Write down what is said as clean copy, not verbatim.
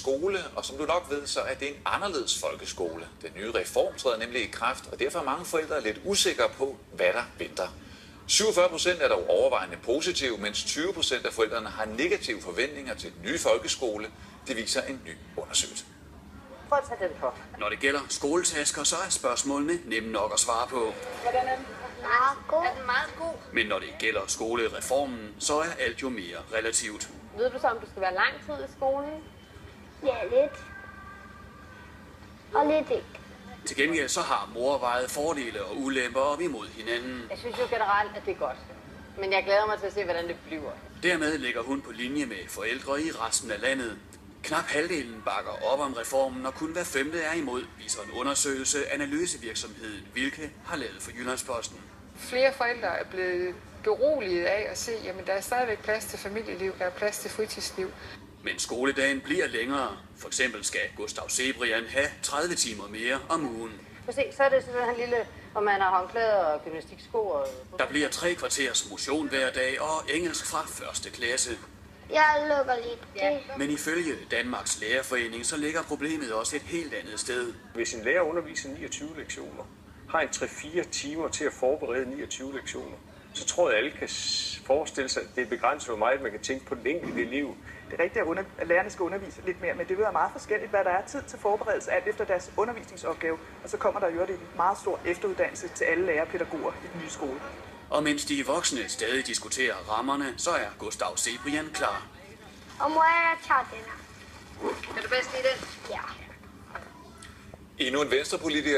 skole, og som du nok ved, så er det en anderledes folkeskole. Den nye reform træder nemlig i kraft, og derfor er mange forældre lidt usikre på, hvad der venter. 47% er dog overvejende positive, mens 20% af forældrene har negative forventninger til den nye folkeskole. Det viser en ny undersøgelse. Prøv at tage den på. Når det gælder skoletasker, så er spørgsmålene nemme nok at svare på. Hvordan er den? Meget god. Er den meget god? Men når det gælder skolereformen, så er alt jo mere relativt. Ved du så, om du skal være lang tid i skolen? Ja, lidt. Og lidt ikke. Til gengæld så har mor vejet fordele og ulemper op imod hinanden. Jeg synes jo generelt, at det er godt. Men jeg glæder mig til at se, hvordan det bliver. Dermed ligger hun på linje med forældre i resten af landet. Knap halvdelen bakker op om reformen, og kun hver femte er imod, viser en undersøgelse analysevirksomheden Vilke har lavet for Jyllandsposten. Flere forældre er blevet beroliget af at se, at der er stadigvæk plads til familieliv, der er plads til fritidsliv. Men skoledagen bliver længere. For eksempel skal Gustav Sebrian have 30 timer mere om ugen. Så er det sådan en lille, hvor man har håndklæder og gymnastiksko. Og... Der bliver 3 kvarters motion hver dag og engelsk fra 1. klasse. Jeg lukker lidt det. Men ifølge Danmarks Lærerforening, så ligger problemet også et helt andet sted. Hvis en lærer underviser 29 lektioner, har en 3-4 timer til at forberede 29 lektioner, så tror jeg, at alle kan forestille sig, at det er begrænset, hvor meget man kan tænke på den enkelte elev. Det er rigtigt, at lærerne skal undervise lidt mere, men det vil være meget forskelligt, hvad der er tid til forberedelse alt efter deres undervisningsopgave. Og så kommer der jo en meget stor efteruddannelse til alle lærerpædagoger i den nye skole. Og mens de voksne stadig diskuterer rammerne, så er Gustav Sebrian klar. Og mor, jeg tager den her. Kan du bedst lide den? Ja. Endnu en venstrepolitiker